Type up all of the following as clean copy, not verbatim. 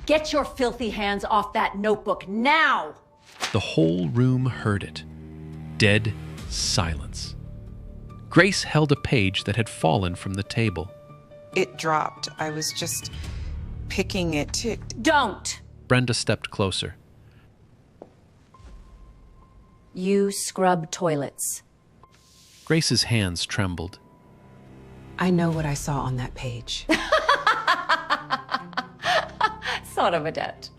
Get your filthy hands off that notebook now! The whole room heard it. Dead silence. Grace held a page that had fallen from the table. It dropped. I was just picking it. Don't! Brenda stepped closer. You scrub toilets. Grace's hands trembled. I know what I saw on that page. Son of a det.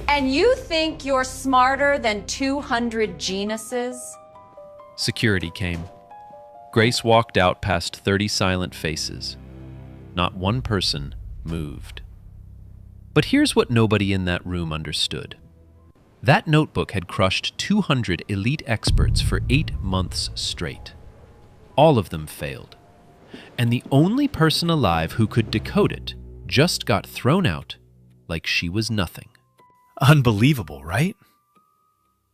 And you think you're smarter than 200 geniuses? Security came. Grace walked out past 30 silent faces. Not one person moved. But here's what nobody in that room understood. That notebook had crushed 200 elite experts for 8 months straight. All of them failed. And the only person alive who could decode it just got thrown out like she was nothing. Unbelievable, right?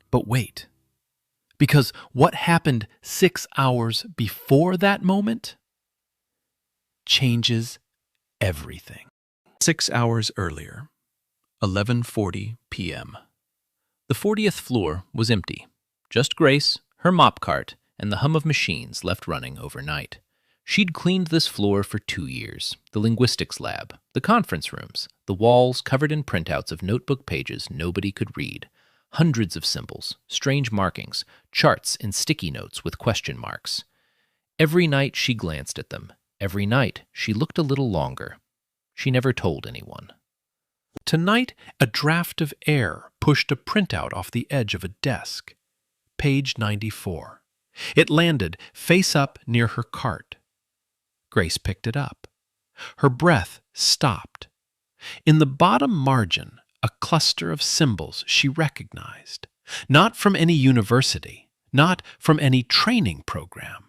But wait. Because what happened 6 hours before that moment changes everything. 6 hours earlier, 11:40 p.m. The 40th floor was empty. Just Grace, her mop cart, and the hum of machines left running overnight. She'd cleaned this floor for 2 years. The linguistics lab, the conference rooms, the walls covered in printouts of notebook pages nobody could read. Hundreds of symbols, strange markings, charts and sticky notes with question marks. Every night she glanced at them. Every night she looked a little longer. She never told anyone. Tonight, a draft of air pushed a printout off the edge of a desk. Page 94. It landed face up near her cart. Grace picked it up. Her breath stopped. In the bottom margin, a cluster of symbols she recognized. Not from any university, not from any training program.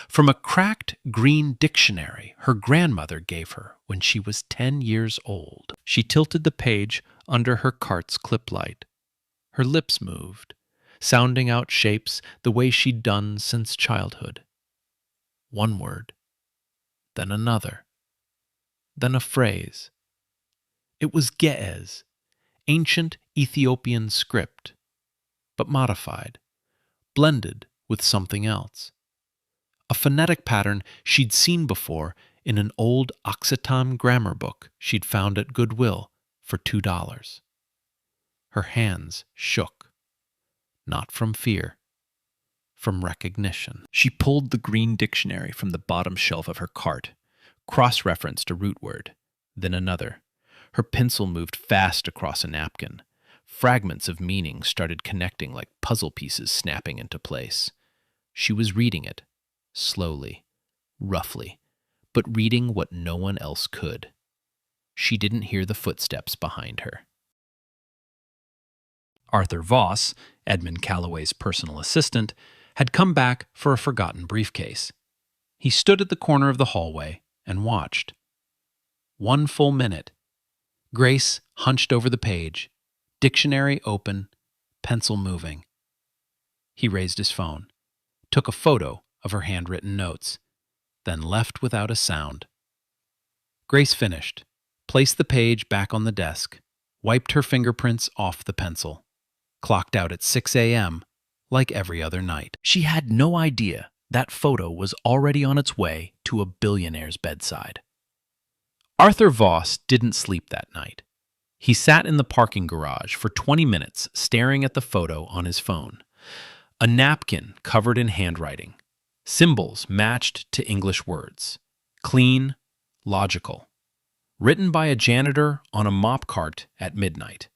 From a cracked green dictionary her grandmother gave her when she was 10 years old. She tilted the page under her cart's clip light. Her lips moved, sounding out shapes the way she'd done since childhood. One word, then another, then a phrase. It was Ge'ez, ancient Ethiopian script, but modified, blended with something else. A phonetic pattern she'd seen before in an old Occitan grammar book she'd found at Goodwill for $2. Her hands shook, not from fear, from recognition. She pulled the green dictionary from the bottom shelf of her cart, cross-referenced a root word, then another. Her pencil moved fast across a napkin. Fragments of meaning started connecting like puzzle pieces snapping into place. She was reading it. Slowly, roughly, but reading what no one else could. She didn't hear the footsteps behind her. Arthur Voss, Edmund Calloway's personal assistant, had come back for a forgotten briefcase. He stood at the corner of the hallway and watched. 1 full minute. Grace hunched over the page, dictionary open, pencil moving. He raised his phone, took a photo of her handwritten notes, then left without a sound. Grace finished, placed the page back on the desk, wiped her fingerprints off the pencil, clocked out at 6 a.m. like every other night. She had no idea that photo was already on its way to a billionaire's bedside. Arthur Voss didn't sleep that night. He sat in the parking garage for 20 minutes staring at the photo on his phone. A napkin covered in handwriting. Symbols matched to English words. Clean, logical. Written by a janitor on a mop cart at midnight.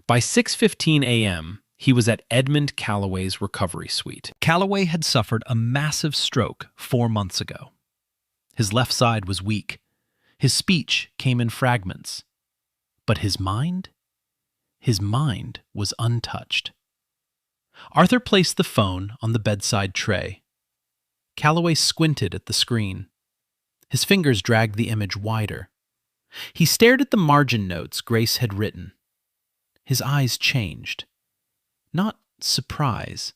By 6:15 a.m., he was at Edmund Calloway's recovery suite. Calloway had suffered a massive stroke 4 months ago. His left side was weak. His speech came in fragments. But his mind? His mind was untouched. Arthur placed the phone on the bedside tray. Calloway squinted at the screen. His fingers dragged the image wider. He stared at the margin notes Grace had written. His eyes changed. Not surprise,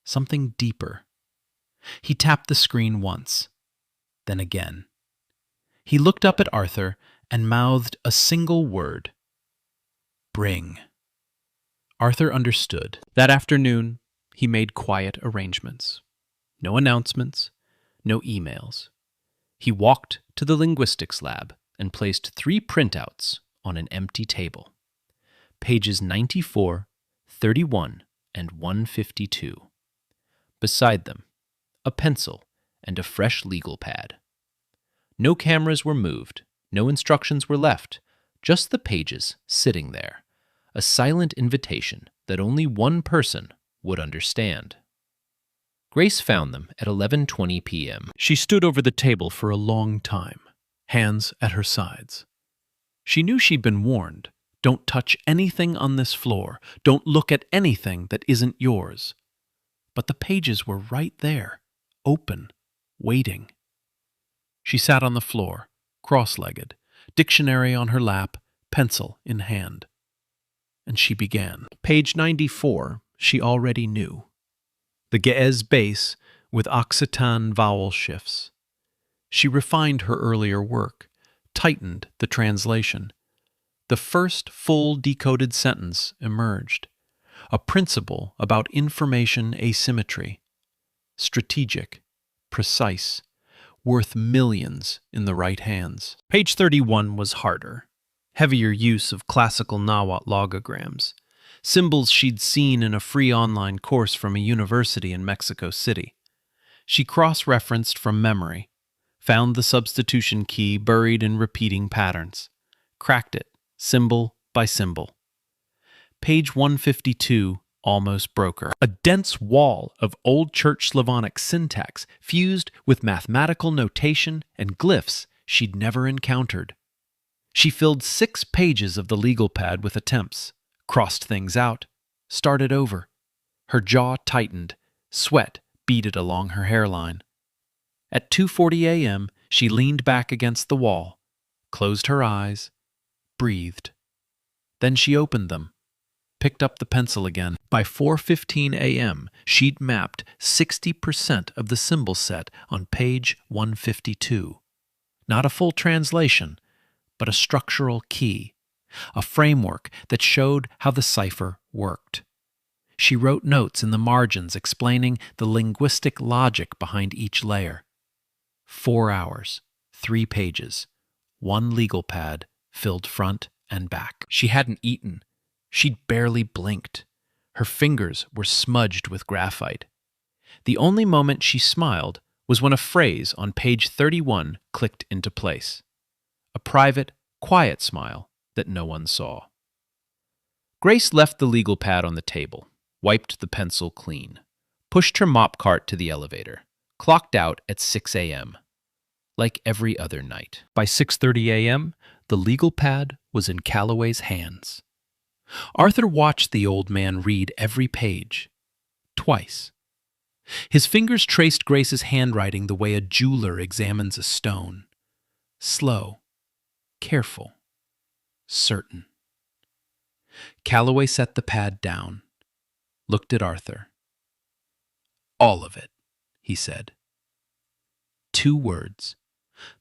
something deeper. He tapped the screen once, then again. He looked up at Arthur and mouthed a single word. Bring. Arthur understood. That afternoon, he made quiet arrangements. No announcements, no emails. He walked to the linguistics lab and placed 3 printouts on an empty table. Pages 94, 31, and 152. Beside them, a pencil and a fresh legal pad. No cameras were moved, no instructions were left, just the pages sitting there, a silent invitation that only one person would understand. Grace found them at 11:20 p.m. She stood over the table for a long time, hands at her sides. She knew she'd been warned. Don't touch anything on this floor. Don't look at anything that isn't yours. But the pages were right there, open, waiting. She sat on the floor, cross-legged, dictionary on her lap, pencil in hand. And she began. Page 94, she already knew. The Ge'ez base with Occitan vowel shifts. She refined her earlier work, tightened the translation. The first full decoded sentence emerged. A principle about information asymmetry. Strategic, precise, worth millions in the right hands. Page 31 was harder. Heavier use of classical Nahuatl logograms. Symbols she'd seen in a free online course from a university in Mexico City. She cross-referenced from memory, found the substitution key buried in repeating patterns, cracked it, symbol by symbol. Page 152 almost broke her. A dense wall of Old Church Slavonic syntax fused with mathematical notation and glyphs she'd never encountered. She filled 6 pages of the legal pad with attempts, crossed things out, started over. Her jaw tightened, sweat beaded along her hairline. At 2:40 a.m., she leaned back against the wall, closed her eyes, breathed. Then she opened them, picked up the pencil again. By 4:15 a.m., she'd mapped 60% of the symbol set on page 152. Not a full translation, but a structural key, a framework that showed how the cipher worked. She wrote notes in the margins explaining the linguistic logic behind each layer. 4 hours, 3 pages, 1 legal pad filled front and back. She hadn't eaten. She'd barely blinked. Her fingers were smudged with graphite. The only moment she smiled was when a phrase on page 31 clicked into place. A private, quiet smile that no one saw. Grace left the legal pad on the table, wiped the pencil clean, pushed her mop cart to the elevator, clocked out at 6 a.m. Like every other night. By 6:30 a.m., the legal pad was in Calloway's hands. Arthur watched the old man read every page, twice. His fingers traced Grace's handwriting the way a jeweler examines a stone. Slow, careful, certain. Calloway set the pad down, looked at Arthur. All of it, he said. 2 words,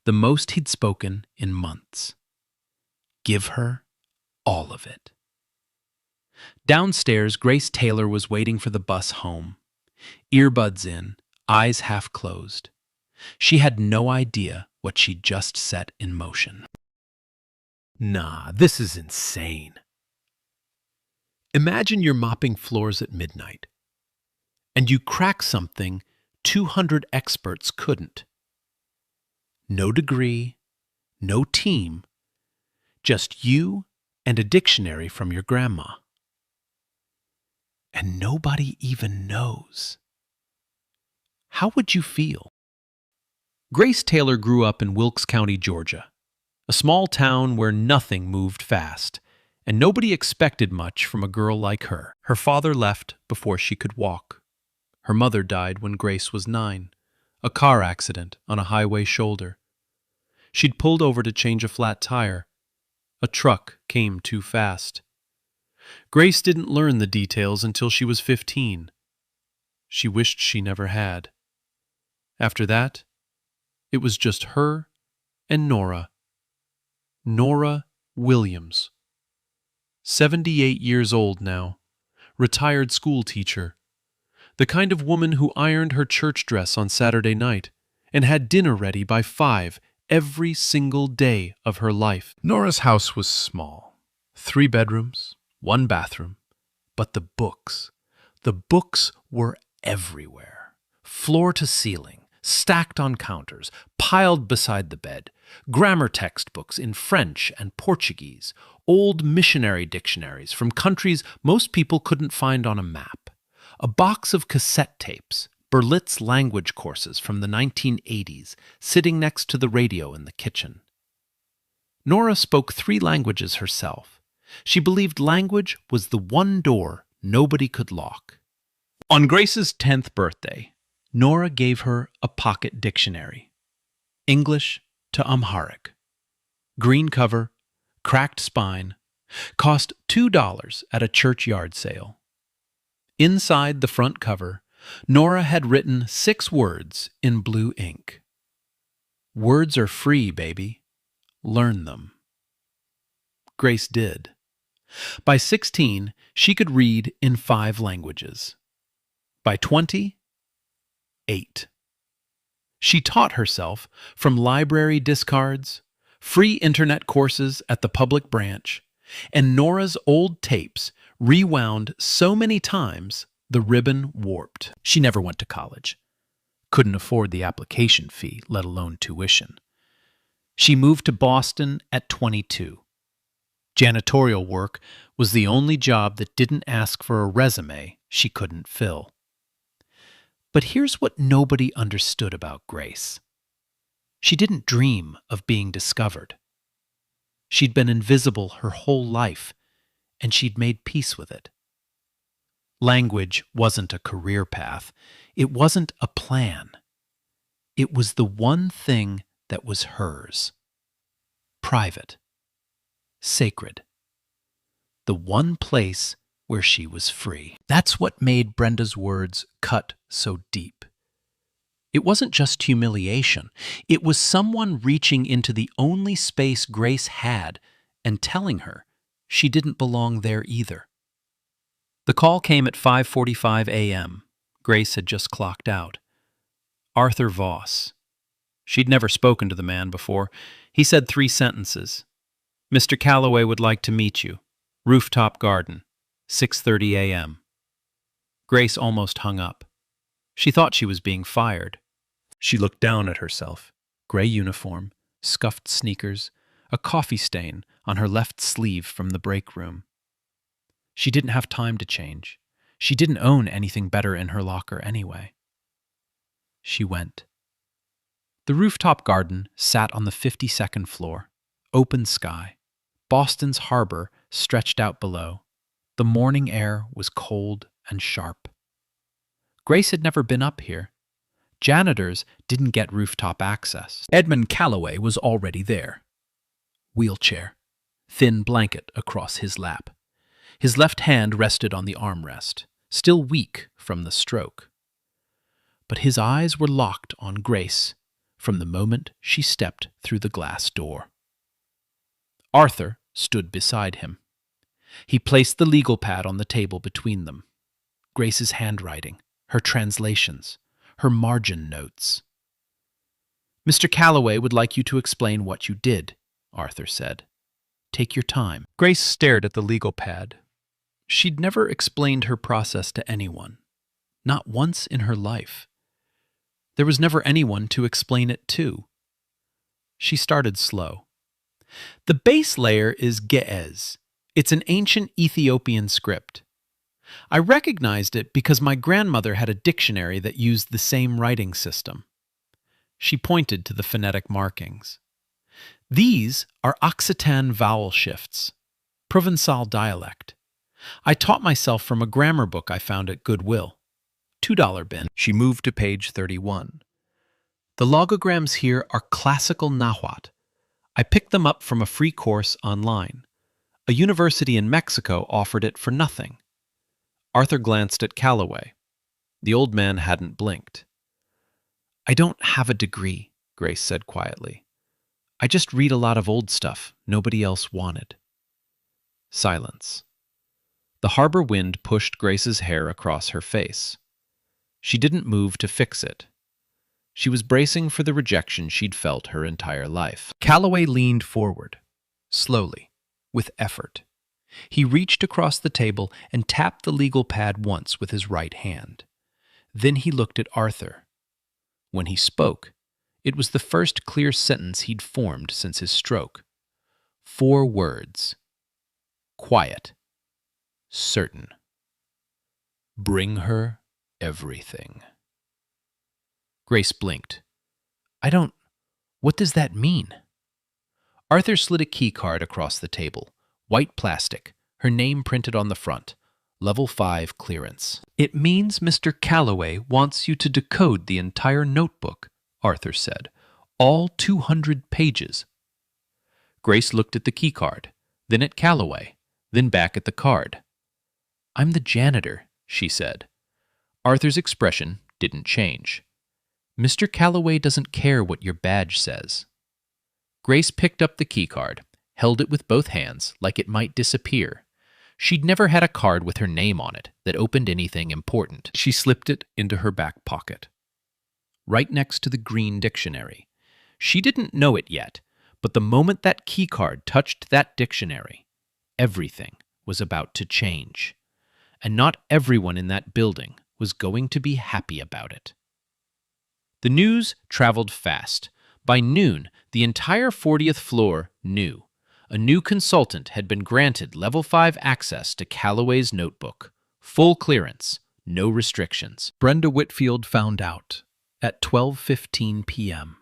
the most he'd spoken in months. Give her all of it. Downstairs, Grace Taylor was waiting for the bus home. Earbuds in, eyes half closed. She had no idea what she'd just set in motion. Nah, this is insane. Imagine you're mopping floors at midnight, and you crack something 200 experts couldn't. No degree, no team, just you and a dictionary from your grandma. And nobody even knows. How would you feel? Grace Taylor grew up in Wilkes County, Georgia, a small town where nothing moved fast, and nobody expected much from a girl like her. Her father left before she could walk. Her mother died when Grace was 9, a car accident on a highway shoulder. She'd pulled over to change a flat tire. A truck came too fast. Grace didn't learn the details until she was 15. She wished she never had. After that, it was just her and Nora. Nora Williams. 78 years old now. Retired school teacher. The kind of woman who ironed her church dress on Saturday night and had dinner ready by 5 every single day of her life. Nora's house was small. 3 bedrooms, 1 bathroom. But the books were everywhere. Floor to ceiling, stacked on counters, piled beside the bed. Grammar textbooks in French and Portuguese. Old missionary dictionaries from countries most people couldn't find on a map. A box of cassette tapes, Berlitz language courses from the 1980s, sitting next to the radio in the kitchen. Nora spoke 3 languages herself. She believed language was the one door nobody could lock. On Grace's 10th birthday, Nora gave her a pocket dictionary. English to Amharic. Green cover, cracked spine, cost $2 at a church yard sale. Inside the front cover, Nora had written 6 words in blue ink. Words are free, baby. Learn them. Grace did. By 16, she could read in 5 languages. By 20, 8. She taught herself from library discards, free internet courses at the public branch, and Nora's old tapes rewound so many times the ribbon warped. She never went to college. Couldn't afford the application fee, let alone tuition. She moved to Boston at 22. Janitorial work was the only job that didn't ask for a resume she couldn't fill. But here's what nobody understood about Grace. She didn't dream of being discovered. She'd been invisible her whole life, and she'd made peace with it. Language wasn't a career path. It wasn't a plan. It was the one thing that was hers. Private. Sacred. The one place where she was free. That's what made Brenda's words cut so deep. It wasn't just humiliation. It was someone reaching into the only space Grace had and telling her she didn't belong there either. The call came at 5:45 a.m. Grace had just clocked out. Arthur Voss. She'd never spoken to the man before. He said 3 sentences. Mr. Calloway would like to meet you. Rooftop garden. 6:30 a.m. Grace almost hung up. She thought she was being fired. She looked down at herself. Gray uniform, scuffed sneakers, a coffee stain on her left sleeve from the break room. She didn't have time to change. She didn't own anything better in her locker anyway. She went. The rooftop garden sat on the 52nd floor. Open sky. Boston's harbor stretched out below. The morning air was cold and sharp. Grace had never been up here. Janitors didn't get rooftop access. Edmund Calloway was already there. Wheelchair. Thin blanket across his lap. His left hand rested on the armrest, still weak from the stroke. But his eyes were locked on Grace from the moment she stepped through the glass door. Arthur stood beside him. He placed the legal pad on the table between them. Grace's handwriting, her translations, her margin notes. Mr. Calloway would like you to explain what you did, Arthur said. Take your time. Grace stared at the legal pad. She'd never explained her process to anyone, not once in her life. There was never anyone to explain it to. She started slow. The base layer is Ge'ez. It's an ancient Ethiopian script. I recognized it because my grandmother had a dictionary that used the same writing system. She pointed to the phonetic markings. These are Occitan vowel shifts, Provençal dialect. I taught myself from a grammar book I found at Goodwill. $2 bin. She moved to page 31. The logograms here are classical Nahuatl. I picked them up from a free course online. A university in Mexico offered it for nothing. Arthur glanced at Calloway. The old man hadn't blinked. I don't have a degree, Grace said quietly. I just read a lot of old stuff nobody else wanted. Silence. The harbor wind pushed Grace's hair across her face. She didn't move to fix it. She was bracing for the rejection she'd felt her entire life. Calloway leaned forward, slowly, with effort. He reached across the table and tapped the legal pad once with his right hand. Then he looked at Arthur. When he spoke, it was the first clear sentence he'd formed since his stroke. 4 words. Quiet. Certain. Bring her everything. Grace blinked. What does that mean? Arthur slid a key card across the table. White plastic, her name printed on the front. Level 5 clearance. It means Mr. Calloway wants you to decode the entire notebook, Arthur said. All 200 pages. Grace looked at the key card, then at Calloway, then back at the card. I'm the janitor, she said. Arthur's expression didn't change. Mr. Calloway doesn't care what your badge says. Grace picked up the key card, held it with both hands like it might disappear. She'd never had a card with her name on it that opened anything important. She slipped it into her back pocket, right next to the green dictionary. She didn't know it yet, but the moment that key card touched that dictionary, everything was about to change. And not everyone in that building was going to be happy about it. The news traveled fast. By noon, the entire 40th floor knew. A new consultant had been granted Level 5 access to Calloway's notebook. Full clearance, no restrictions. Brenda Whitfield found out at 12:15 p.m.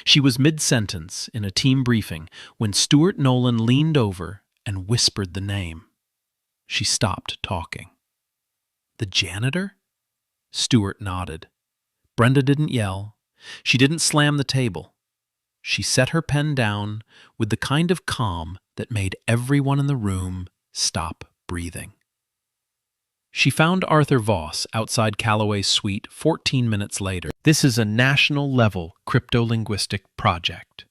She was mid-sentence in a team briefing when Stuart Nolan leaned over and whispered the name. She stopped talking. The janitor? Stuart nodded. Brenda didn't yell. She didn't slam the table. She set her pen down with the kind of calm that made everyone in the room stop breathing. She found Arthur Voss outside Calloway's suite 14 minutes later. This is a national-level cryptolinguistic project.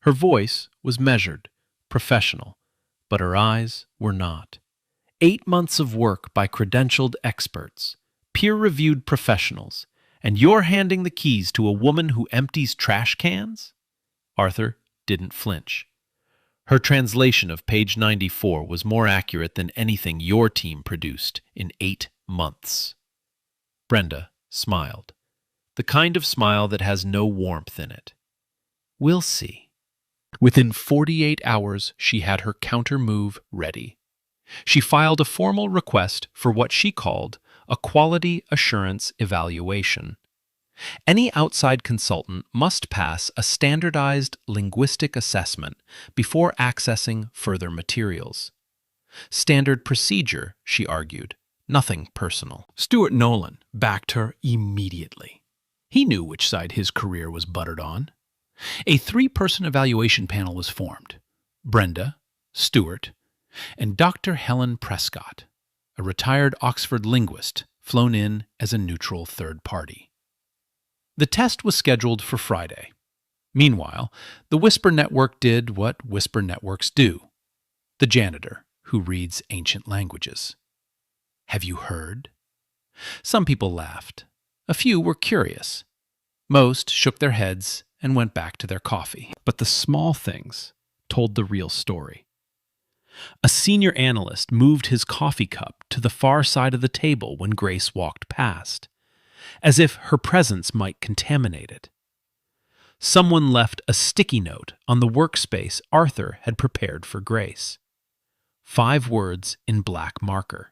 Her voice was measured, professional, but her eyes were not. 8 months of work by credentialed experts, peer-reviewed professionals, and you're handing the keys to a woman who empties trash cans? Arthur didn't flinch. Her translation of page 94 was more accurate than anything your team produced in 8 months. Brenda smiled, the kind of smile that has no warmth in it. We'll see. Within 48 hours, she had her counter-move ready. She filed a formal request for what she called a quality assurance evaluation. Any outside consultant must pass a standardized linguistic assessment before accessing further materials. Standard procedure, she argued, nothing personal. Stuart Nolan backed her immediately. He knew which side his career was buttered on. A 3-person evaluation panel was formed. Brenda, Stuart, and Dr. Helen Prescott, a retired Oxford linguist flown in as a neutral third party. The test was scheduled for Friday. Meanwhile, the Whisper Network did what Whisper Networks do. The janitor, who reads ancient languages. Have you heard? Some people laughed. A few were curious. Most shook their heads and went back to their coffee. But the small things told the real story. A senior analyst moved his coffee cup to the far side of the table when Grace walked past, as if her presence might contaminate it. Someone left a sticky note on the workspace Arthur had prepared for Grace. 5 words in black marker.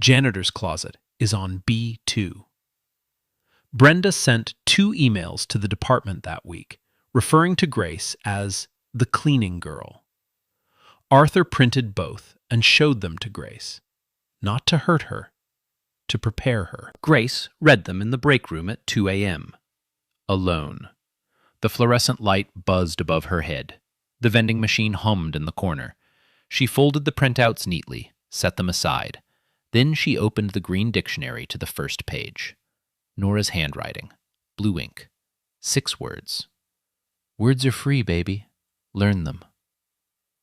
Janitor's closet is on B2. Brenda sent 2 emails to the department that week, referring to Grace as the cleaning girl. Arthur printed both and showed them to Grace, not to hurt her, to prepare her. Grace read them in the break room at 2 a.m. Alone. The fluorescent light buzzed above her head. The vending machine hummed in the corner. She folded the printouts neatly, set them aside. Then she opened the green dictionary to the first page. Nora's handwriting. Blue ink. 6 words. Words are free, baby. Learn them.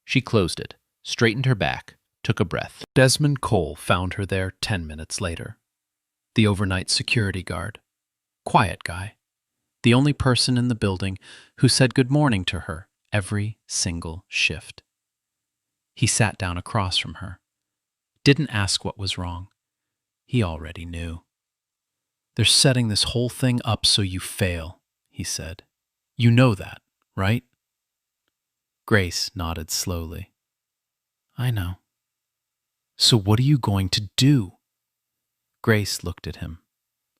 She closed it, straightened her back, took a breath. Desmond Cole found her there 10 minutes later. The overnight security guard. Quiet guy. The only person in the building who said good morning to her every single shift. He sat down across from her. Didn't ask what was wrong. He already knew. They're setting this whole thing up so you fail, he said. You know that, right? Grace nodded slowly. I know. So what are you going to do? Grace looked at him.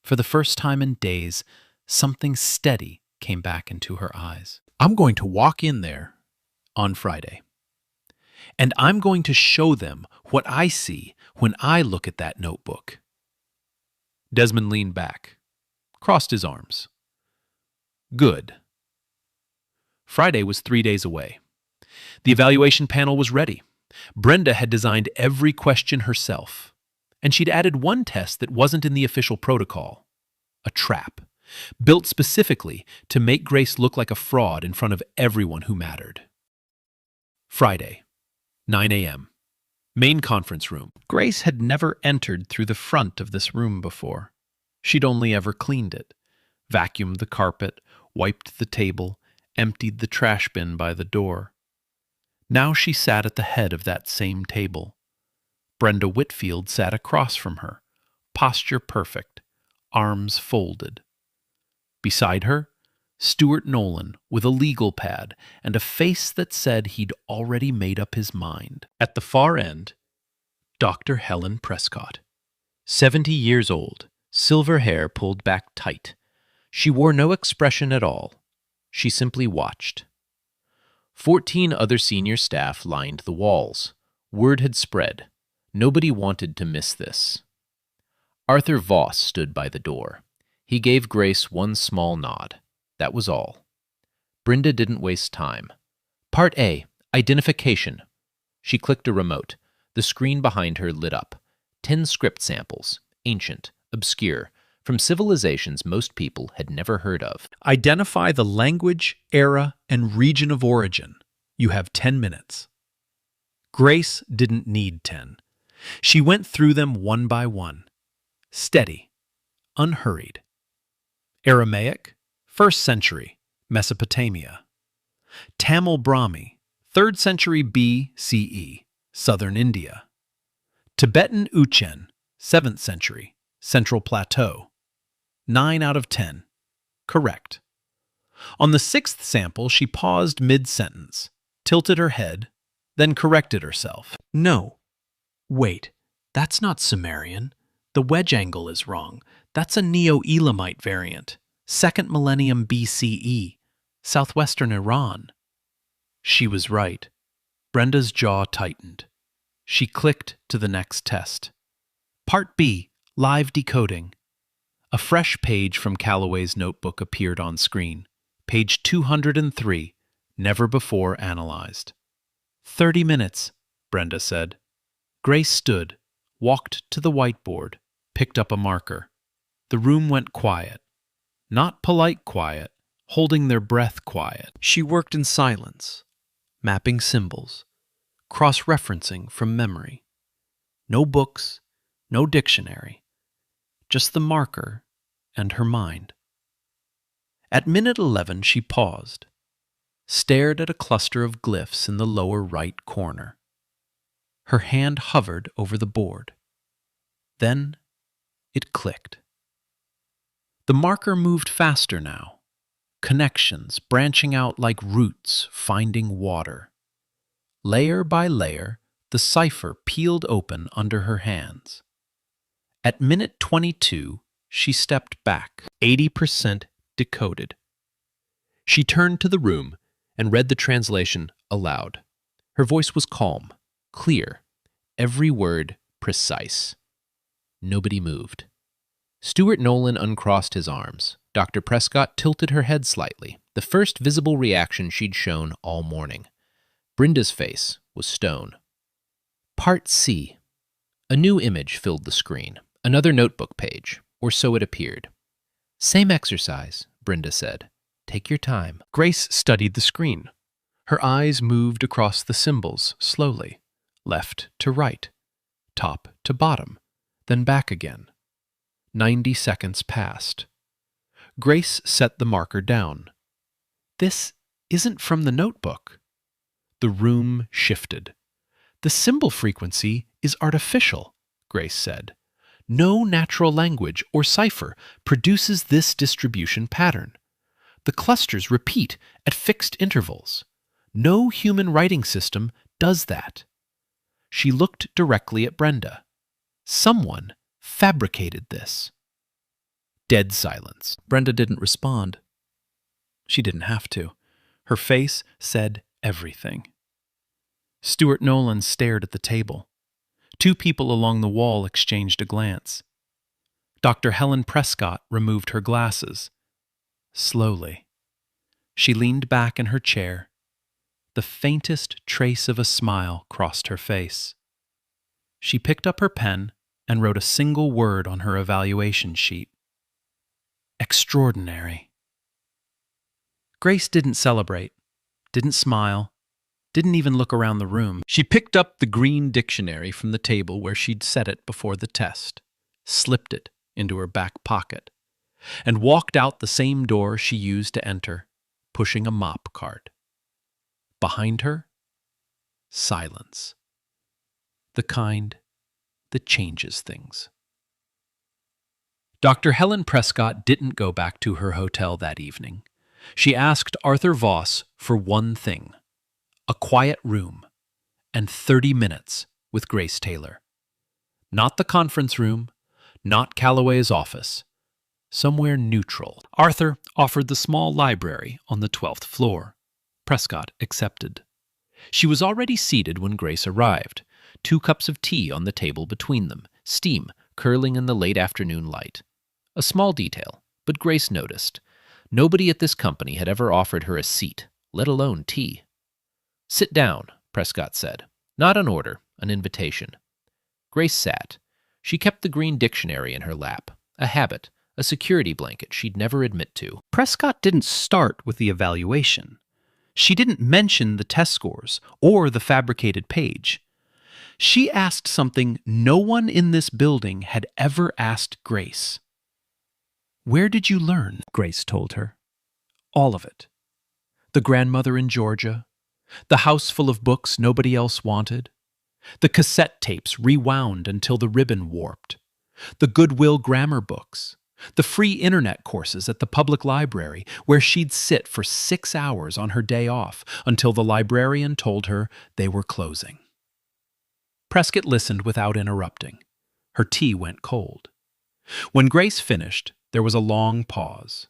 For the first time in days, something steady came back into her eyes. I'm going to walk in there on Friday. And I'm going to show them what I see when I look at that notebook. Desmond leaned back, crossed his arms. Good. Friday was 3 days away. The evaluation panel was ready. Brenda had designed every question herself, and she'd added one test that wasn't in the official protocol, a trap, built specifically to make Grace look like a fraud in front of everyone who mattered. Friday, 9 a.m. Main conference room. Grace had never entered through the front of this room before. She'd only ever cleaned it, vacuumed the carpet, wiped the table, emptied the trash bin by the door. Now she sat at the head of that same table. Brenda Whitfield sat across from her, posture perfect, arms folded. Beside her, Stuart Nolan with a legal pad and a face that said he'd already made up his mind. At the far end, Dr. Helen Prescott. 70 years old, silver hair pulled back tight. She wore no expression at all. She simply watched. 14 other senior staff lined the walls. Word had spread. Nobody wanted to miss this. Arthur Voss stood by the door. He gave Grace one small nod. That was all. Brenda didn't waste time. Part A, Identification. She clicked a remote. The screen behind her lit up. 10 script samples, ancient, obscure, from civilizations most people had never heard of. Identify the language, era, and region of origin. You have 10 minutes. Grace didn't need 10. She went through them one by one. Steady, unhurried. Aramaic, 1st century, Mesopotamia. Tamil Brahmi, 3rd century BCE, southern India. Tibetan Uchen, 7th century, Central Plateau. 9 out of 10. Correct. On the 6th sample, she paused mid-sentence, tilted her head, then corrected herself. No. Wait, that's not Sumerian. The wedge angle is wrong. That's a Neo-Elamite variant. 2nd millennium BCE, southwestern Iran. She was right. Brenda's jaw tightened. She clicked to the next test. Part B, Live Decoding. A fresh page from Calloway's notebook appeared on screen. Page 203, never before analyzed. 30 minutes, Brenda said. Grace stood, walked to the whiteboard, picked up a marker. The room went quiet. Not polite quiet, holding their breath quiet. She worked in silence, mapping symbols, cross-referencing from memory. No books, no dictionary. Just the marker and her mind. At minute 11, she paused, stared at a cluster of glyphs in the lower right corner. Her hand hovered over the board. Then it clicked. The marker moved faster now, connections branching out like roots finding water. Layer by layer, the cipher peeled open under her hands. At minute 22, she stepped back, 80% decoded. She turned to the room and read the translation aloud. Her voice was calm, clear, every word precise. Nobody moved. Stuart Nolan uncrossed his arms. Dr. Prescott tilted her head slightly, the first visible reaction she'd shown all morning. Brenda's face was stone. Part C. A new image filled the screen. Another notebook page, or so it appeared. Same exercise, Brenda said. Take your time. Grace studied the screen. Her eyes moved across the symbols slowly, left to right, top to bottom, then back again. 90 seconds passed. Grace set the marker down. This isn't from the notebook. The room shifted. The symbol frequency is artificial, Grace said. No natural language or cipher produces this distribution pattern. The clusters repeat at fixed intervals. No human writing system does that. She looked directly at Brenda. Someone fabricated this. Dead silence. Brenda didn't respond. She didn't have to. Her face said everything. Stuart Nolan stared at the table. Two people along the wall exchanged a glance. Dr. Helen Prescott removed her glasses. Slowly. She leaned back in her chair. The faintest trace of a smile crossed her face. She picked up her pen and wrote a single word on her evaluation sheet. Extraordinary. Grace didn't celebrate, didn't smile, didn't even look around the room. She picked up the green dictionary from the table where she'd set it before the test, slipped it into her back pocket, and walked out the same door she used to enter, pushing a mop cart. Behind her, silence. The kind that changes things. Dr. Helen Prescott didn't go back to her hotel that evening. She asked Arthur Voss for one thing: a quiet room and 30 minutes with Grace Taylor. Not the conference room, not Calloway's office. Somewhere neutral. Arthur offered the small library on the 12th floor. Prescott accepted. She was already seated when Grace arrived, 2 cups of tea on the table between them, steam curling in the late afternoon light. A small detail, but Grace noticed. Nobody at this company had ever offered her a seat, let alone tea. "Sit down," Prescott said. Not an order, an invitation. Grace sat. She kept the green dictionary in her lap, a habit, a security blanket she'd never admit to. Prescott didn't start with the evaluation. She didn't mention the test scores or the fabricated page. She asked something no one in this building had ever asked Grace. "Where did you learn?" Grace told her. All of it. The grandmother in Georgia, the house full of books nobody else wanted, the cassette tapes rewound until the ribbon warped, the Goodwill grammar books, the free internet courses at the public library where she'd sit for 6 hours on her day off until the librarian told her they were closing. Prescott listened without interrupting. Her tea went cold. When Grace finished, there was a long pause.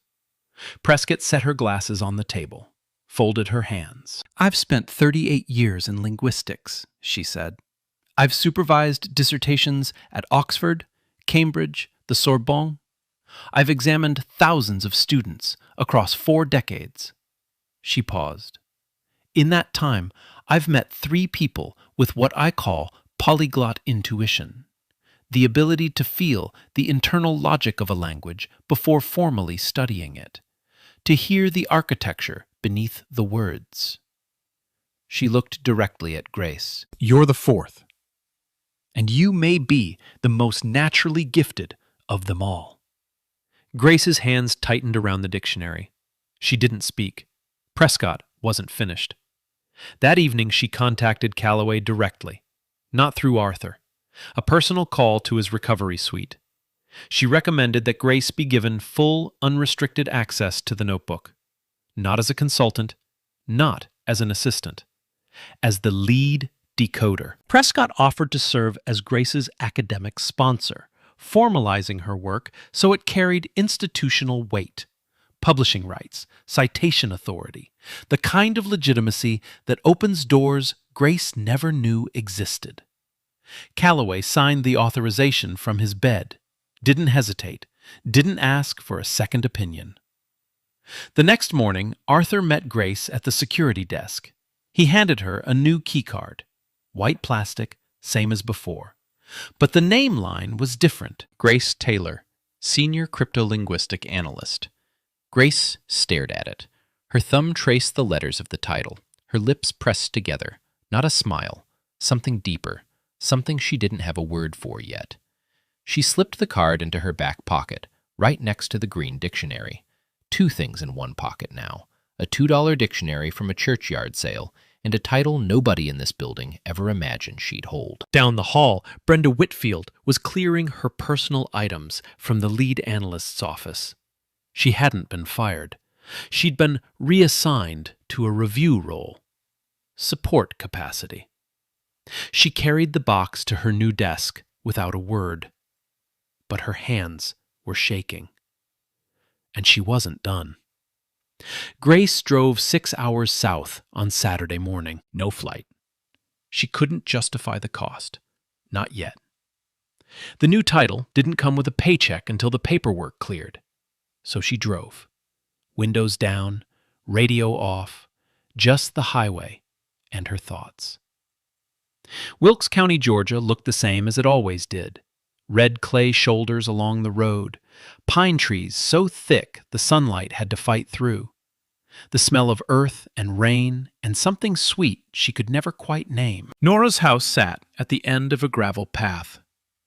Prescott set her glasses on the table, folded her hands. "I've spent 38 years in linguistics," she said. "I've supervised dissertations at Oxford, Cambridge, the Sorbonne. I've examined thousands of students across 4 decades. She paused. "In that time, I've met 3 people with what I call polyglot intuition, the ability to feel the internal logic of a language before formally studying it, to hear the architecture beneath the words." She looked directly at Grace. "You're the 4th, and you may be the most naturally gifted of them all." Grace's hands tightened around the dictionary. She didn't speak. Prescott wasn't finished. That evening she contacted Calloway directly, not through Arthur, a personal call to his recovery suite. She recommended that Grace be given full, unrestricted access to the notebook, not as a consultant, not as an assistant, as the lead decoder. Prescott offered to serve as Grace's academic sponsor, formalizing her work so it carried institutional weight, publishing rights, citation authority, the kind of legitimacy that opens doors Grace never knew existed. Calloway signed the authorization from his bed, didn't hesitate, didn't ask for a second opinion. The next morning, Arthur met Grace at the security desk. He handed her a new keycard, white plastic, same as before. But the name line was different. Grace Taylor, Senior Cryptolinguistic Analyst. Grace stared at it. Her thumb traced the letters of the title, her lips pressed together. Not a smile, something deeper, something she didn't have a word for yet. She slipped the card into her back pocket, right next to the green dictionary. Two things in one pocket now, a $2 dictionary from a churchyard sale, and a title nobody in this building ever imagined she'd hold. Down the hall, Brenda Whitfield was clearing her personal items from the lead analyst's office. She hadn't been fired. She'd been reassigned to a review role. Support capacity. She carried the box to her new desk without a word. But her hands were shaking. And she wasn't done. Grace drove 6 hours south on Saturday morning. No flight. She couldn't justify the cost. Not yet. The new title didn't come with a paycheck until the paperwork cleared. So she drove. Windows down, radio off, just the highway and her thoughts. Wilkes County, Georgia looked the same as it always did. Red clay shoulders along the road, pine trees so thick the sunlight had to fight through. The smell of earth and rain and something sweet she could never quite name. Nora's house sat at the end of a gravel path,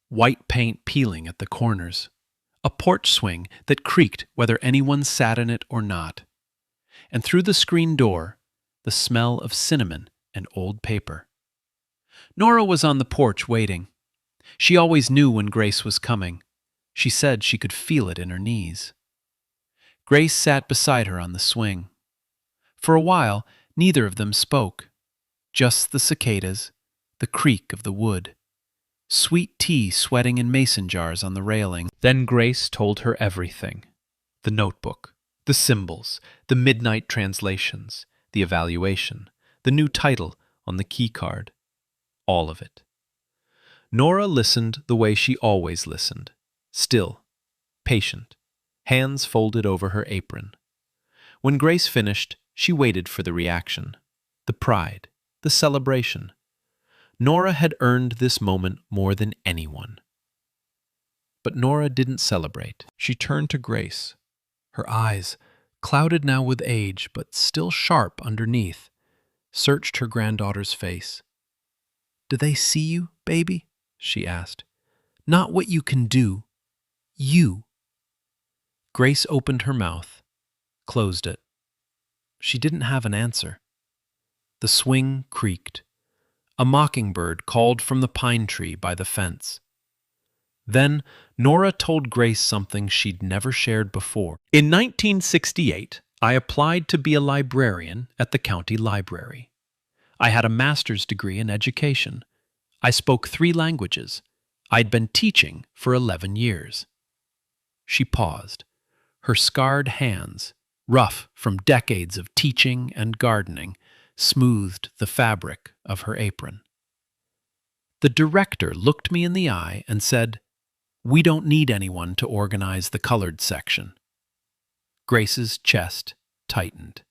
white paint peeling at the corners, a porch swing that creaked whether anyone sat in it or not, and through the screen door, the smell of cinnamon and old paper. Nora was on the porch waiting. She always knew when Grace was coming. She said she could feel it in her knees. Grace sat beside her on the swing. For a while, neither of them spoke. Just the cicadas, the creak of the wood, sweet tea sweating in mason jars on the railing. Then Grace told her everything. The notebook, the symbols, the midnight translations, the evaluation, the new title on the key card. All of it. Nora listened the way she always listened, still, patient, hands folded over her apron. When Grace finished, she waited for the reaction, the pride, the celebration. Nora had earned this moment more than anyone. But Nora didn't celebrate. She turned to Grace. Her eyes, clouded now with age but still sharp underneath, searched her granddaughter's face. "Do they see you, baby?" she asked. "Not what you can do. You." Grace opened her mouth, closed it. She didn't have an answer. The swing creaked. A mockingbird called from the pine tree by the fence. Then Nora told Grace something she'd never shared before. In 1968, I applied to be a librarian at the county library. I had a master's degree in education. I spoke 3 languages. I'd been teaching for 11 years. She paused. Her scarred hands, rough from decades of teaching and gardening, smoothed the fabric of her apron. The director looked me in the eye and said, "We don't need anyone to organize the colored section." Grace's chest tightened.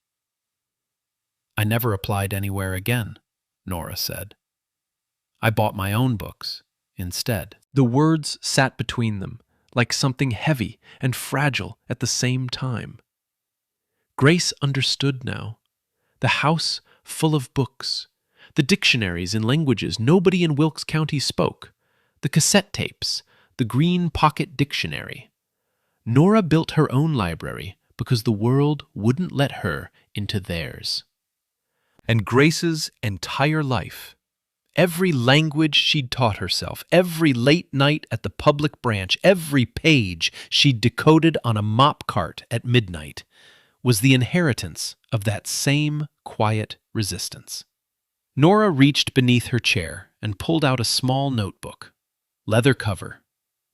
"I never applied anywhere again," Nora said. "I bought my own books instead." The words sat between them, like something heavy and fragile at the same time. Grace understood now. The house full of books, the dictionaries in languages nobody in Wilkes County spoke, the cassette tapes, the green pocket dictionary. Nora built her own library because the world wouldn't let her into theirs. And Grace's entire life, every language she'd taught herself, every late night at the public branch, every page she'd decoded on a mop cart at midnight, was the inheritance of that same quiet resistance. Nora reached beneath her chair and pulled out a small notebook, leather cover,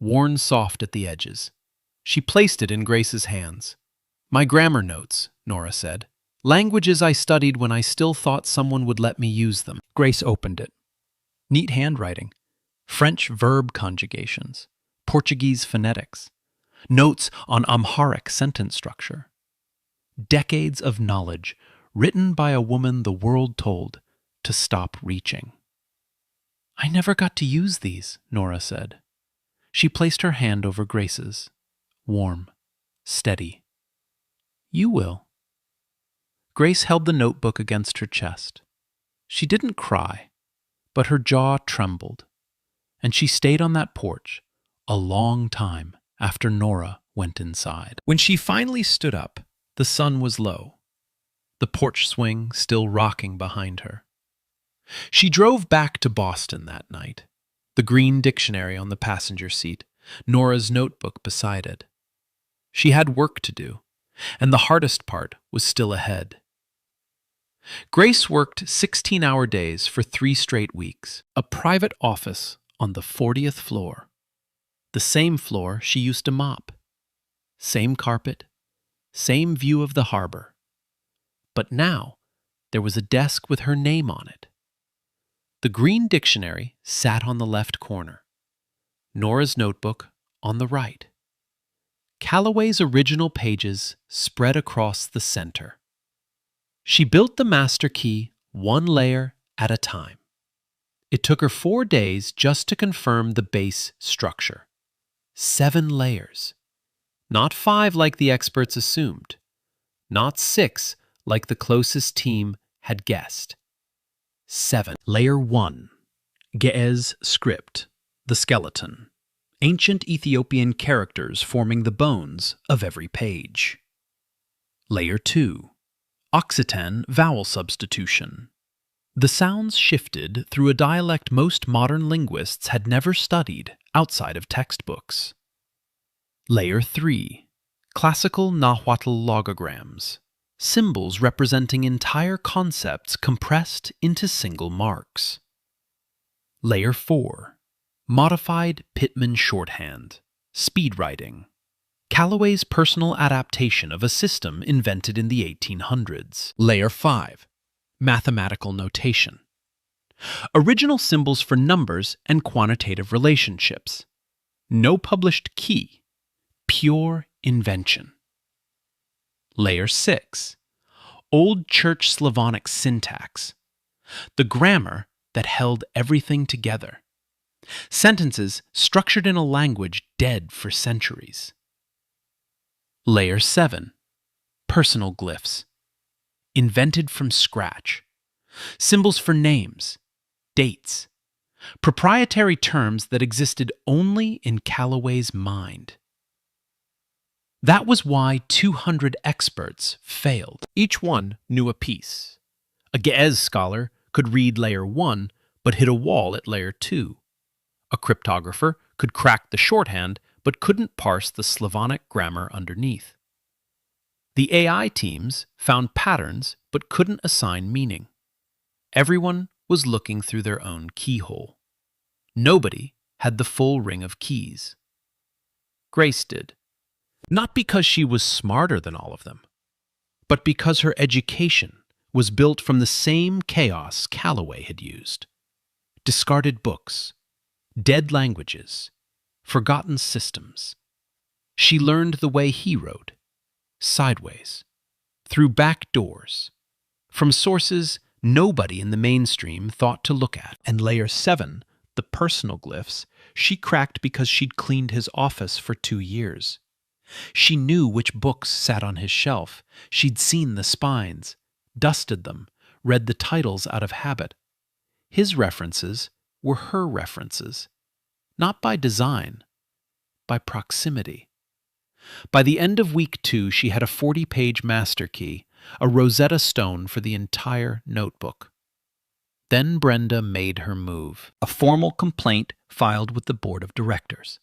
worn soft at the edges. She placed it in Grace's hands. "My grammar notes," Nora said. "Languages I studied when I still thought someone would let me use them." Grace opened it. Neat handwriting, French verb conjugations, Portuguese phonetics, notes on Amharic sentence structure. Decades of knowledge written by a woman the world told to stop reaching. "I never got to use these," Nora said. She placed her hand over Grace's, warm, steady. You will. Grace held the notebook against her chest. She didn't cry, but her jaw trembled, and she stayed on that porch a long time after Nora went inside. When she finally stood up, the sun was low, the porch swing still rocking behind her. She drove back to Boston that night, the green dictionary on the passenger seat, Nora's notebook beside it. She had work to do, and the hardest part was still ahead. Grace worked 16-hour days for 3 straight weeks, a private office on the 40th floor. The same floor she used to mop. Same carpet, same view of the harbor. But now there was a desk with her name on it. The green dictionary sat on the left corner, Nora's notebook on the right. Calloway's original pages spread across the center. She built the master key 1 layer at a time. It took her 4 days just to confirm the base structure. 7 layers. Not 5 like the experts assumed. Not 6 like the closest team had guessed. 7. Layer 1. Ge'ez script, the skeleton. Ancient Ethiopian characters forming the bones of every page. Layer 2. Occitan vowel substitution. The sounds shifted through a dialect most modern linguists had never studied outside of textbooks. Layer 3. Classical Nahuatl logograms. Symbols representing entire concepts compressed into single marks. Layer 4. Modified Pitman shorthand. Speed writing. Calloway's personal adaptation of a system invented in the 1800s. Layer 5. Mathematical notation. Original symbols for numbers and quantitative relationships. No published key. Pure invention. Layer 6. Old Church Slavonic syntax. The grammar that held everything together. Sentences structured in a language dead for centuries. Layer 7. Personal glyphs. Invented from scratch. Symbols for names, dates, proprietary terms that existed only in Calloway's mind. That was why 200 experts failed. Each one knew a piece. A Ge'ez scholar could read Layer 1 but hit a wall at Layer 2. A cryptographer could crack the shorthand but couldn't parse the Slavonic grammar underneath. The AI teams found patterns but couldn't assign meaning. Everyone was looking through their own keyhole. Nobody had the full ring of keys. Grace did. Not because she was smarter than all of them, but because her education was built from the same chaos Calloway had used. Discarded books, dead languages, forgotten systems. She learned the way he wrote, sideways, through back doors, from sources nobody in the mainstream thought to look at. And Layer 7, the personal glyphs, she cracked because she'd cleaned his office for 2 years. She knew which books sat on his shelf. She'd seen the spines, dusted them, read the titles out of habit. His references were her references, not by design, by proximity. By the end of week 2, she had a 40-page master key, a Rosetta Stone for the entire notebook. Then Brenda made her move. A formal complaint filed with the board of directors.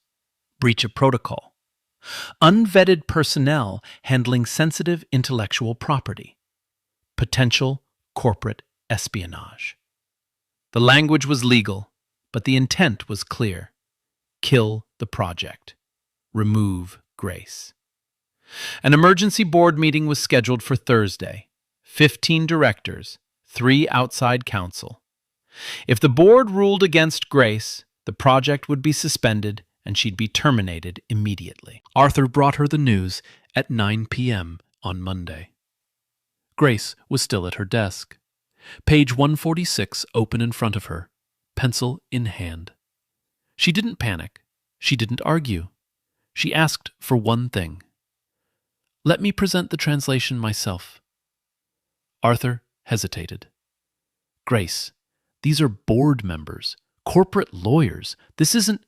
Breach of protocol. Unvetted personnel handling sensitive intellectual property. Potential corporate espionage. The language was legal, but the intent was clear. Kill the project. Remove Grace. An emergency board meeting was scheduled for Thursday. 15 directors, 3 outside counsel. If the board ruled against Grace, the project would be suspended and she'd be terminated immediately. Arthur brought her the news at 9 p.m. on Monday. Grace was still at her desk. Page 146 open in front of her, pencil in hand. She didn't panic. She didn't argue. She asked for one thing. Let me present the translation myself. Arthur hesitated. Grace, these are board members, corporate lawyers. This isn't...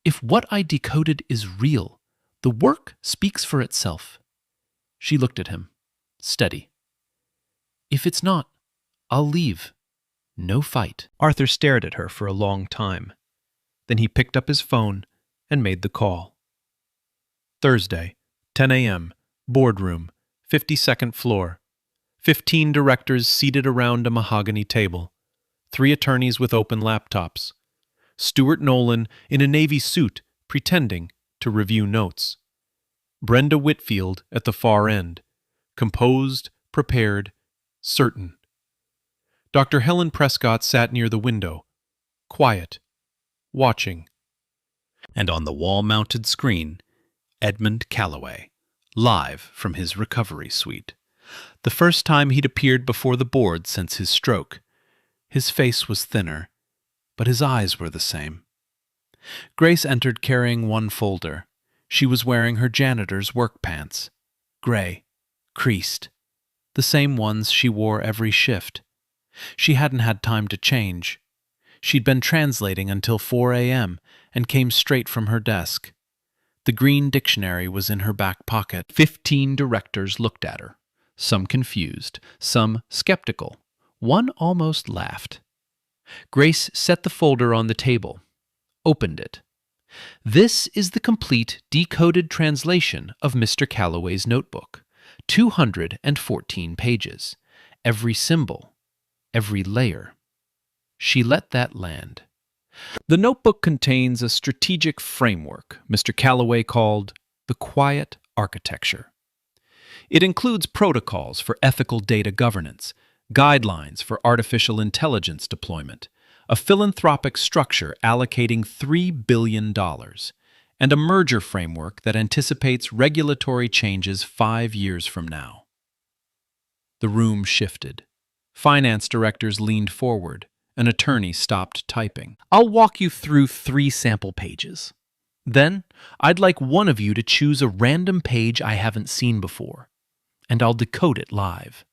If what I decoded is real, the work speaks for itself. She looked at him, steady. If it's not, I'll leave. No fight. Arthur stared at her for a long time. Then he picked up his phone and made the call. Thursday, 10 a.m., boardroom, 52nd floor. 15 directors seated around a mahogany table. 3 attorneys with open laptops. Stuart Nolan in a navy suit pretending to review notes. Brenda Whitfield at the far end, composed, prepared, certain. Dr. Helen Prescott sat near the window, quiet, watching. And on the wall-mounted screen, Edmund Calloway, live from his recovery suite. The first time he'd appeared before the board since his stroke. His face was thinner, but his eyes were the same. Grace entered carrying one folder. She was wearing her janitor's work pants, gray, creased, the same ones she wore every shift. She hadn't had time to change. She'd been translating until 4 a.m. and came straight from her desk. The green dictionary was in her back pocket. 15 directors looked at her, some confused, some skeptical. One almost laughed. Grace set the folder on the table, opened it. This is the complete decoded translation of Mr. Calloway's notebook. 214 pages. Every symbol, every layer. She let that land. The notebook contains a strategic framework Mr. Calloway called the quiet architecture. It includes protocols for ethical data governance, guidelines for artificial intelligence deployment, a philanthropic structure allocating $3 billion, and a merger framework that anticipates regulatory changes 5 years from now. The room shifted. Finance directors leaned forward. An attorney stopped typing. I'll walk you through 3 sample pages. Then, I'd like one of you to choose a random page I haven't seen before, and I'll decode it live.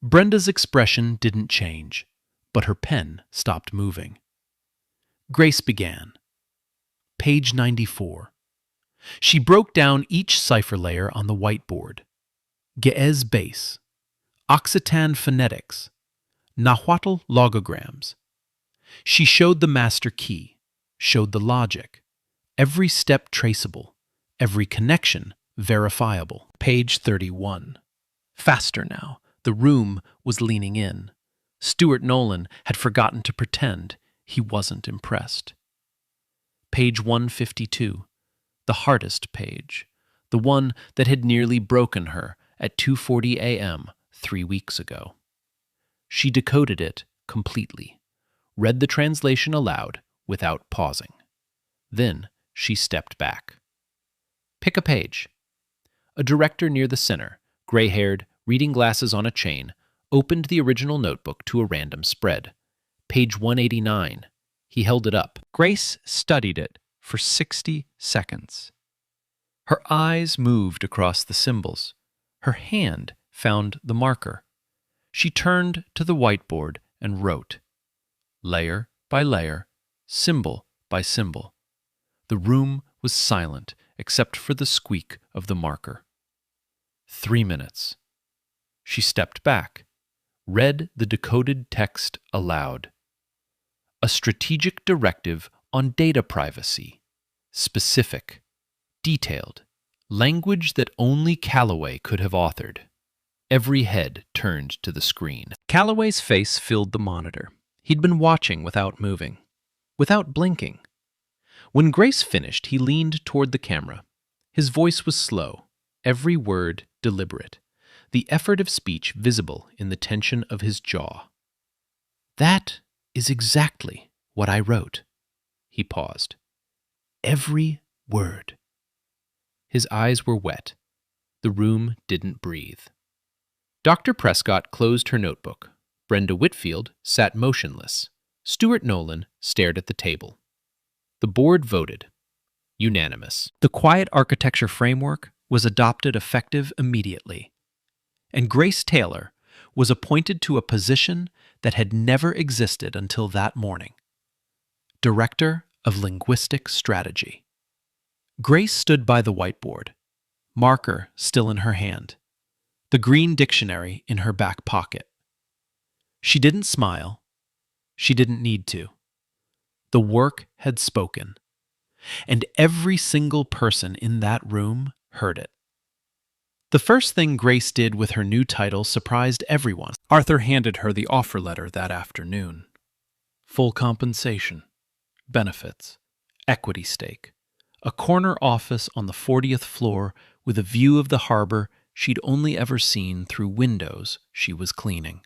Brenda's expression didn't change, but her pen stopped moving. Grace began. Page 94. She broke down each cipher layer on the whiteboard. Ge'ez base, Occitan phonetics, Nahuatl logograms. She showed the master key, showed the logic, every step traceable, every connection verifiable. Page 31. Faster now. The room was leaning in. Stuart Nolan had forgotten to pretend he wasn't impressed. Page 152. The hardest page. The one that had nearly broken her at 2:40 a.m. 3 weeks ago. She decoded it completely, read the translation aloud without pausing. Then she stepped back. Pick a page. A director near the center, gray-haired, reading glasses on a chain, opened the original notebook to a random spread. Page 189. He held it up. Grace studied it for 60 seconds. Her eyes moved across the symbols. Her hand found the marker. She turned to the whiteboard and wrote, layer by layer, symbol by symbol. The room was silent except for the squeak of the marker. 3 minutes. She stepped back, read the decoded text aloud. A strategic directive on data privacy. Specific, detailed, language that only Calloway could have authored. Every head turned to the screen. Calloway's face filled the monitor. He'd been watching without moving, without blinking. When Grace finished, he leaned toward the camera. His voice was slow, every word deliberate, the effort of speech visible in the tension of his jaw. That is exactly what I wrote. He paused. Every word. His eyes were wet. The room didn't breathe. Dr. Prescott closed her notebook. Brenda Whitfield sat motionless. Stuart Nolan stared at the table. The board voted. Unanimous. The quiet architecture framework was adopted effective immediately, and Grace Taylor was appointed to a position that had never existed until that morning: Director of Linguistic Strategy. Grace stood by the whiteboard, marker still in her hand, the green dictionary in her back pocket. She didn't smile. She didn't need to. The work had spoken, and every single person in that room heard it. The first thing Grace did with her new title surprised everyone. Arthur handed her the offer letter that afternoon. Full compensation, benefits, equity stake, a corner office on the 40th floor with a view of the harbor she'd only ever seen through windows she was cleaning.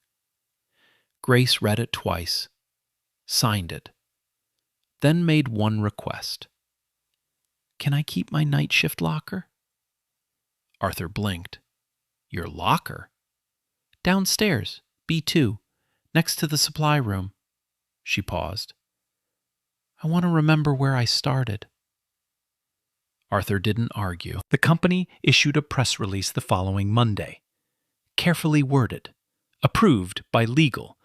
Grace read it twice, signed it, then made one request. "Can I keep my night shift locker?" Arthur blinked. "Your locker?" "Downstairs, B2, next to the supply room." She paused. "I want to remember where I started." Arthur didn't argue. The company issued a press release the following Monday, carefully worded, approved by legal,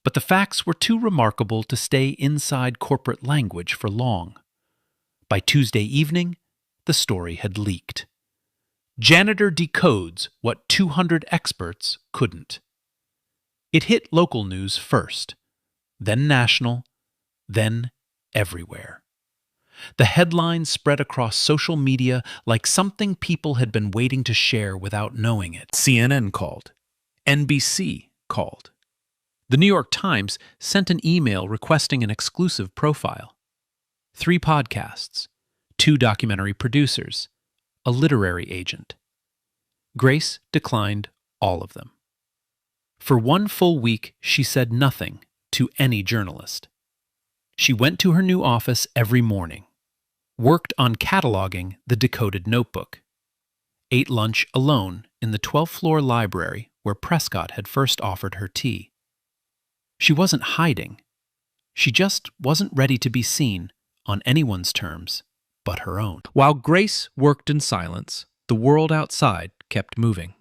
but the facts were too remarkable to stay inside corporate language for long. By Tuesday evening, the story had leaked. Janitor decodes what 200 experts couldn't. It hit local news first, then national, then everywhere. The headlines spread across social media like something people had been waiting to share without knowing it. CNN called. NBC called. The New York Times sent an email requesting an exclusive profile. 3 podcasts, 2 documentary producers, a literary agent. Grace declined all of them. For 1 full week, she said nothing to any journalist. She went to her new office every morning, worked on cataloging the Decoded notebook, ate lunch alone in the 12th floor library where Prescott had first offered her tea. She wasn't hiding. She just wasn't ready to be seen on anyone's terms but her own. While Grace worked in silence, the world outside kept moving.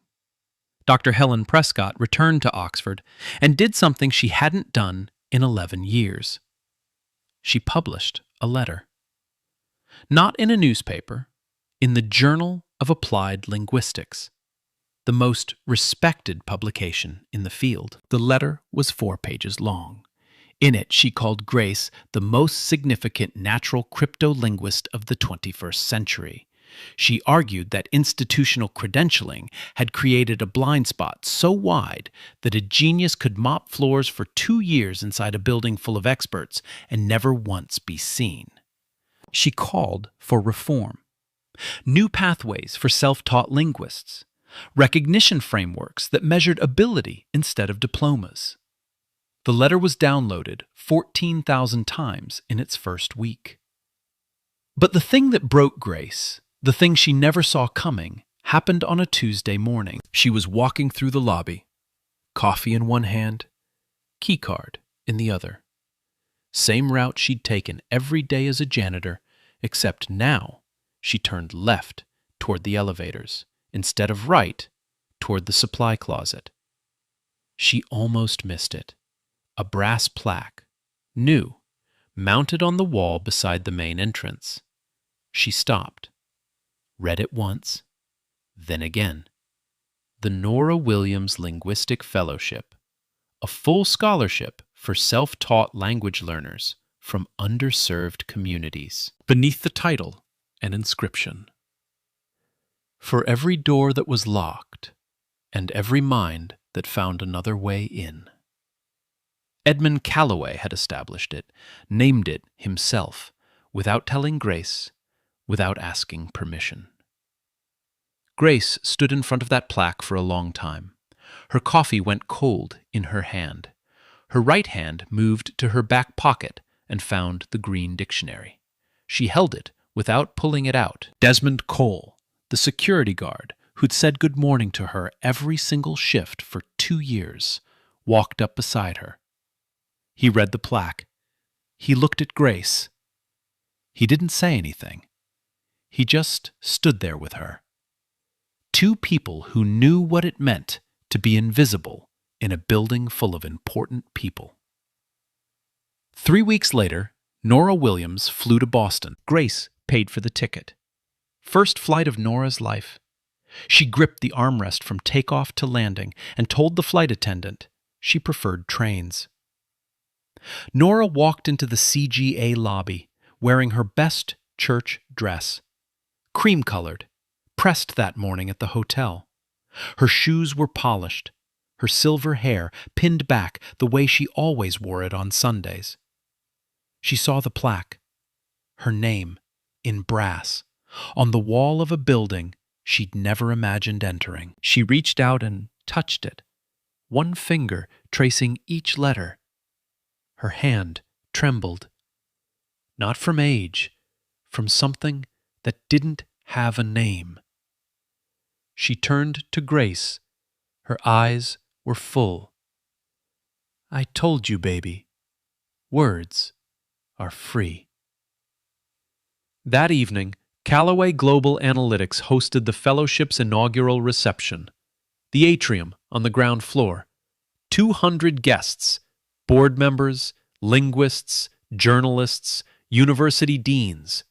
Dr. Helen Prescott returned to Oxford and did something she hadn't done in 11 years. She published a letter. Not in a newspaper, in the Journal of Applied Linguistics, the most respected publication in the field. The letter was 4 pages long. In it, she called Grace the most significant natural cryptolinguist of the 21st century. She argued that institutional credentialing had created a blind spot so wide that a genius could mop floors for 2 years inside a building full of experts and never once be seen. She called for reform, new pathways for self-taught linguists, recognition frameworks that measured ability instead of diplomas. The letter was downloaded 14,000 times in its first week. But the thing that broke Grace, the thing she never saw coming, happened on a Tuesday morning. She was walking through the lobby, coffee in one hand, keycard in the other. Same route she'd taken every day as a janitor, except now she turned left toward the elevators, instead of right toward the supply closet. She almost missed it. A brass plaque, new, mounted on the wall beside the main entrance. She stopped, read it once, then again. The Nora Williams Linguistic Fellowship, a full scholarship for self-taught language learners from underserved communities. Beneath the title, an inscription: "For every door that was locked, and every mind that found another way in." Edmund Calloway had established it, named it himself, without telling Grace, without asking permission. Grace stood in front of that plaque for a long time. Her coffee went cold in her hand. Her right hand moved to her back pocket and found the green dictionary. She held it without pulling it out. Desmond Cole, the security guard who'd said good morning to her every single shift for 2 years, walked up beside her. He read the plaque. He looked at Grace. He didn't say anything. He just stood there with her, Two people who knew what it meant to be invisible in a building full of important people. 3 weeks later, Nora Williams flew to Boston. Grace paid for the ticket. First flight of Nora's life. She gripped the armrest from takeoff to landing and told the flight attendant she preferred trains. Nora walked into the CGA lobby wearing her best church dress, cream-colored, pressed that morning at the hotel. Her shoes were polished, her silver hair pinned back the way she always wore it on Sundays. She saw the plaque, her name, in brass, on the wall of a building she'd never imagined entering. She reached out and touched it, one finger tracing each letter. Her hand trembled. Not from age, from something that didn't have a name. She turned to Grace. Her eyes were full. "I told you, baby. Words are free." That evening, Callaway Global Analytics hosted the fellowship's inaugural reception. The atrium on the ground floor. 200 guests, board members, linguists, journalists, university deans.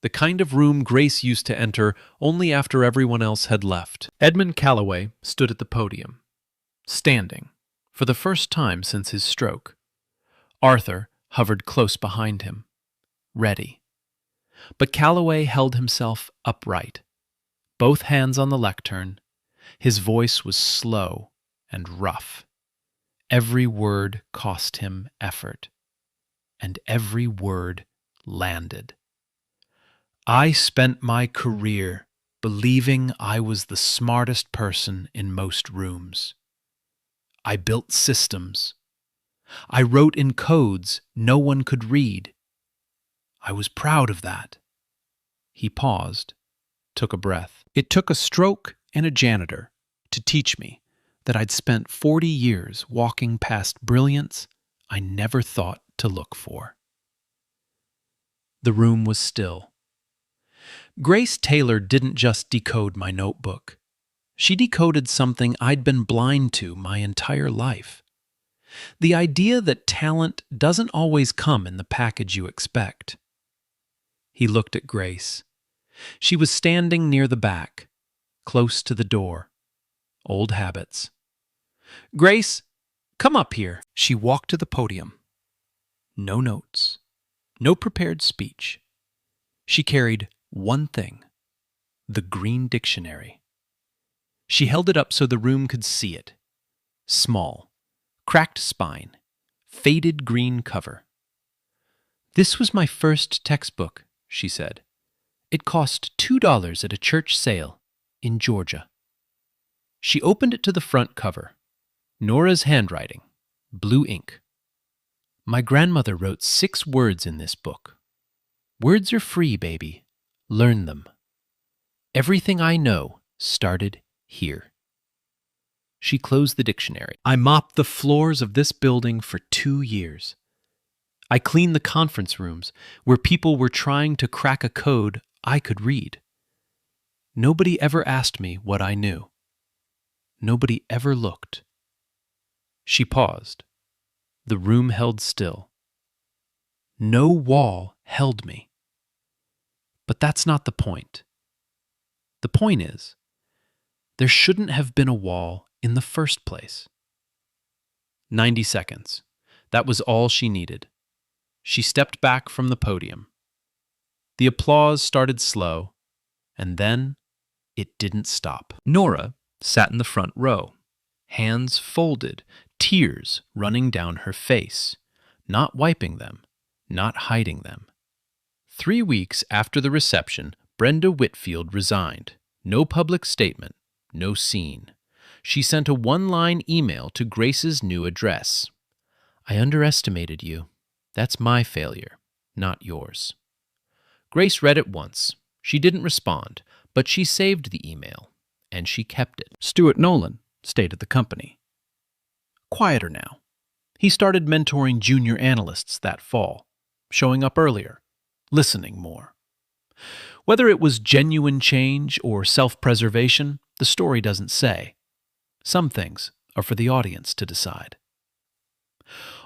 The kind of room Grace used to enter only after everyone else had left. Edmund Callaway stood at the podium, standing, for the first time since his stroke. Arthur hovered close behind him, ready. But Callaway held himself upright, both hands on the lectern. His voice was slow and rough. Every word cost him effort, and every word landed. "I spent my career believing I was the smartest person in most rooms. I built systems. I wrote in codes no one could read. I was proud of that." He paused, took a breath. "It took a stroke and a janitor to teach me that I'd spent 40 years walking past brilliance I never thought to look for." The room was still. Grace Taylor didn't just decode my notebook. She decoded something I'd been blind to my entire life. The idea that talent doesn't always come in the package you expect. He looked at Grace. She was standing near the back, close to the door. Old habits. "Grace, come up here." She walked to the podium. No notes, no prepared speech. She carried one thing, the green dictionary. She held it up so the room could see it. Small, cracked spine, faded green cover. "This was my first textbook," she said. "It cost $2 at a church sale in Georgia." She opened it to the front cover. Nora's handwriting, blue ink. "My grandmother wrote 6 words in this book. Words are free, baby. Learn them. Everything I know started here." She closed the dictionary. "I mopped the floors of this building for 2 years. I cleaned the conference rooms where people were trying to crack a code I could read. Nobody ever asked me what I knew. Nobody ever looked." She paused. The room held still. No wall held me. But that's not the point. The point is, there shouldn't have been a wall in the first place. 90 seconds. That was all she needed. She stepped back from the podium. The applause started slow, and then it didn't stop. Nora sat in the front row, hands folded, tears running down her face, not wiping them, not hiding them. 3 weeks after the reception, Brenda Whitfield resigned. No public statement, no scene. She sent a one-line email to Grace's new address. "I underestimated you. That's my failure, not yours." Grace read it once. She didn't respond, but she saved the email, and she kept it. Stuart Nolan stayed at the company. Quieter now. He started mentoring junior analysts that fall, showing up earlier, listening more. Whether it was genuine change or self-preservation, The story doesn't say. Some things are for the audience to decide.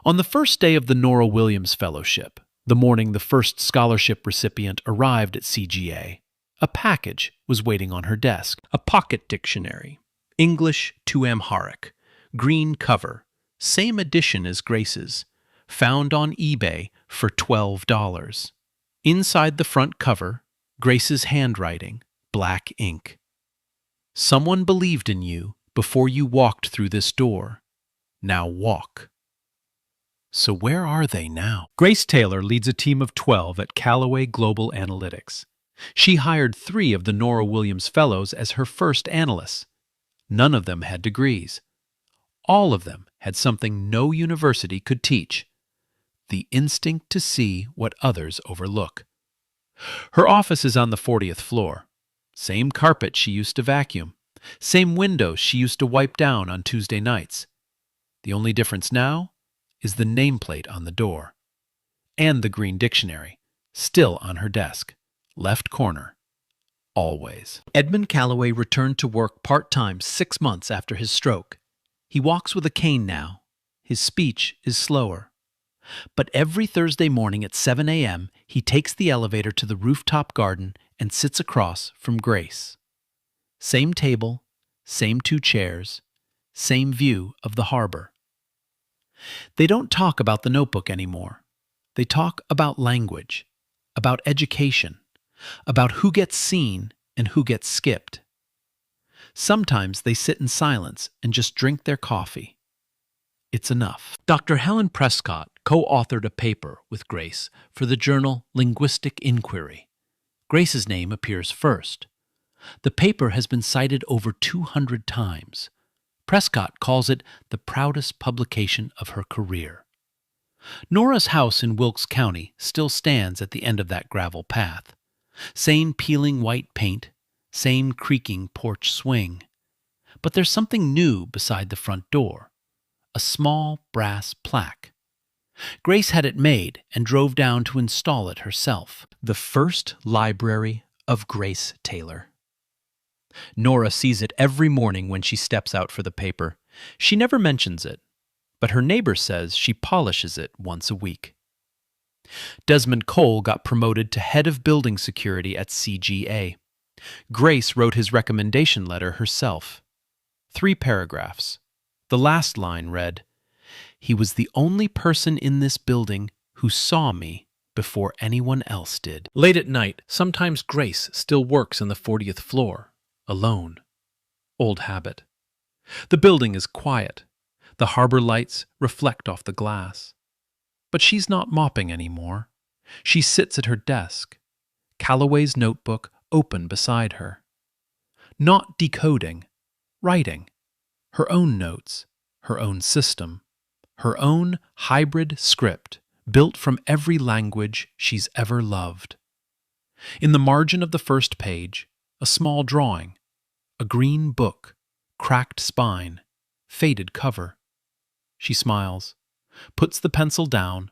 On the first day of the Nora Williams Fellowship, the morning the first scholarship recipient arrived at CGA, a package was waiting on her desk. A pocket dictionary, English to Amharic, green cover, same edition as Grace's, found on eBay for $12. Inside the front cover, Grace's handwriting, black ink. Someone believed in you before you walked through this door. Now walk. So where are they now? Grace Taylor leads a team of 12 at Callaway Global Analytics. She hired 3 of the Nora Williams Fellows as her first analysts. None of them had degrees. All of them had something no university could teach: the instinct to see what others overlook. Her office is on the 40th floor. Same carpet she used to vacuum. Same windows she used to wipe down on Tuesday nights. The only difference now is the nameplate on the door. And the green dictionary, still on her desk, left corner, always. Edmund Callaway returned to work part-time 6 months after his stroke. He walks with a cane now. His speech is slower. But every Thursday morning at 7 a.m., he takes the elevator to the rooftop garden and sits across from Grace. Same table, same 2 chairs, same view of the harbor. They don't talk about the notebook anymore. They talk about language, about education, about who gets seen and who gets skipped. Sometimes they sit in silence and just drink their coffee. It's enough. Dr. Helen Prescott co-authored a paper with Grace for the journal Linguistic Inquiry. Grace's name appears first. The paper has been cited over 200 times. Prescott calls it the proudest publication of her career. Nora's house in Wilkes County still stands at the end of that gravel path. Same peeling white paint, same creaking porch swing. But there's something new beside the front door. A small brass plaque. Grace had it made and drove down to install it herself. The First Library of Grace Taylor. Nora sees it every morning when she steps out for the paper. She never mentions it, but her neighbor says she polishes it once a week. Desmond Cole got promoted to head of building security at CGA. Grace wrote his recommendation letter herself. 3 paragraphs. The last line read, "He was the only person in this building who saw me before anyone else did." Late at night, sometimes Grace still works on the 40th floor, alone. Old habit. The building is quiet. The harbor lights reflect off the glass. But she's not mopping anymore. She sits at her desk, Callaway's notebook open beside her. Not decoding, writing. Her own notes, her own system, her own hybrid script built from every language she's ever loved. In the margin of the first page, a small drawing, a green book, cracked spine, faded cover. She smiles, puts the pencil down,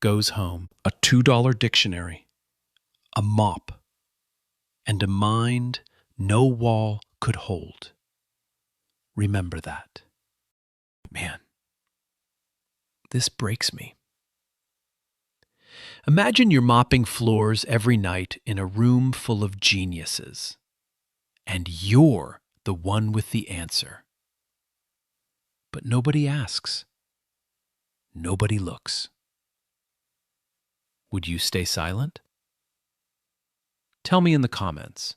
goes home. A $2 dictionary, a mop, and a mind no wall could hold. Remember that. Man, this breaks me. Imagine you're mopping floors every night in a room full of geniuses, and you're the one with the answer. But nobody asks. Nobody looks. Would you stay silent? Tell me in the comments.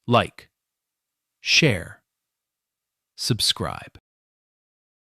Like, share, subscribe.